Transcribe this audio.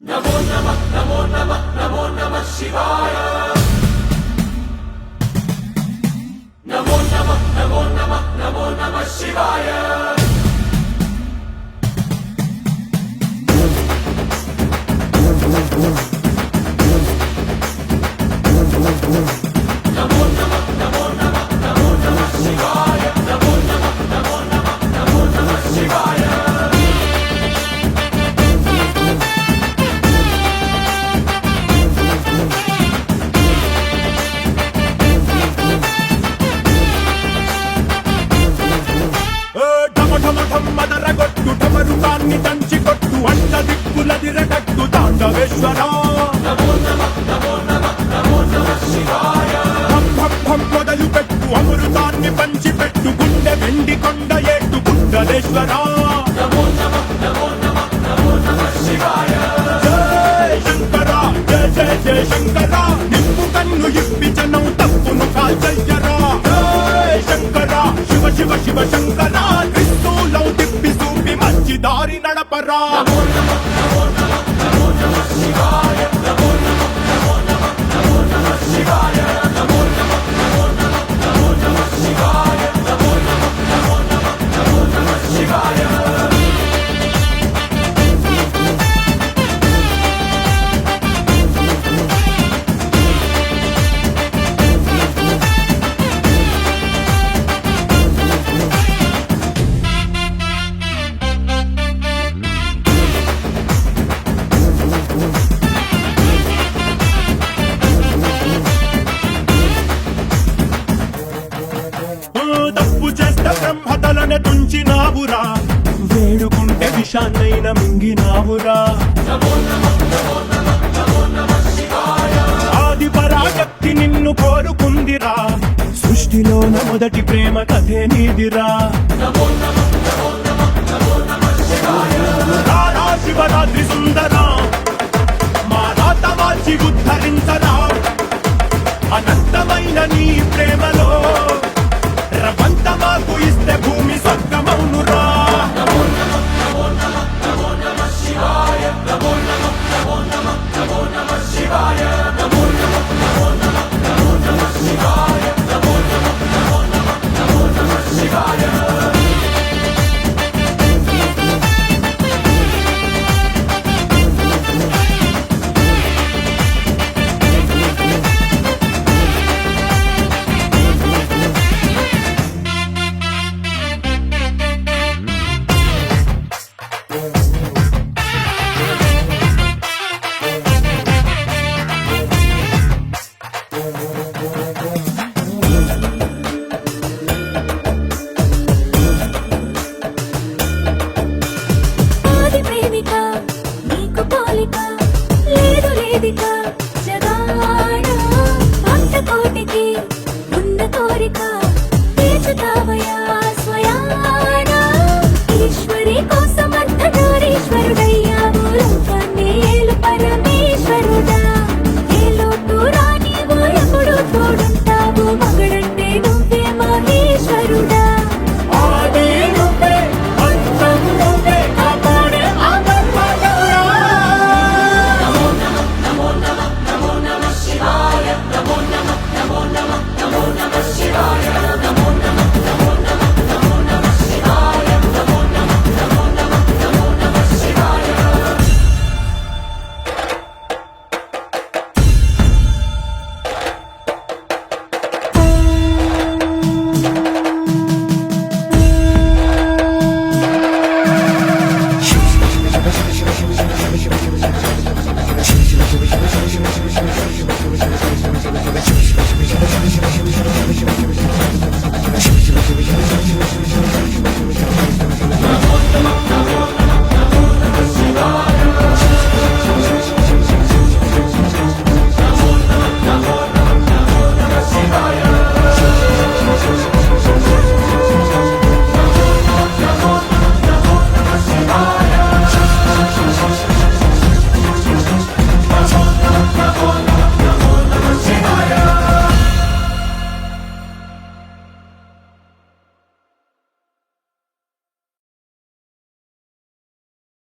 నమో నమః నమో నమః నమో నమః శివాయ నమో నమః నమో నమః నమో నమః శివాయ నమో నమః నమో నమః నమో నమః శివాయ నమో నమః నమో నమః నమో నమః శివాయ మదరగొట్టు ఢమరుకాన్ని దంచి కొట్టు అంట దిక్కులదిరగట్టు తాండవేశ్వరా నమో నమః నమో నమః నమో నమః శివాయ భం భం భం మొదలు పెట్టు అమృతాన్ని పంచి పెట్టు గుండె వెండి కొండ ఏట్టు కుండలేశ్వరా నమో నమః నమో నమః నమో నమః శివాయ జై శంకర జయ జయ జయ శంకర నిప్పు కన్ను ఇప్పి జనం తప్పును కాల్చయ్యరా జై శంకర శివ శివ శివ శంకర క్రిస్తూలం తిప్పి చూపి మంచి దారి నడపరా నమో నమః నమో నమః నమో నమః శివాయ నమో నమః నమో నమః నమో నమః శివాయ నమో నమః నమో నమః నమో నమః శివాయ నమో నమః నమో నమః నమో నమః శివాయ తప్పు చేస్తే బ్రహ్మతలనే తుంచినావురా వేడుకుంటే విషాన్నైన మింగినావురా నమో నమః నమో నమః నమో నమః శివాయ ఆది పరాశక్తి నిన్ను కోరుకుందిరా సృష్టిలోన మొదటి ప్రేమ కథే నీదిరా నమో నమః నమో నమః నమో నమః శివాయ రారా శివరాత్రి సుందరా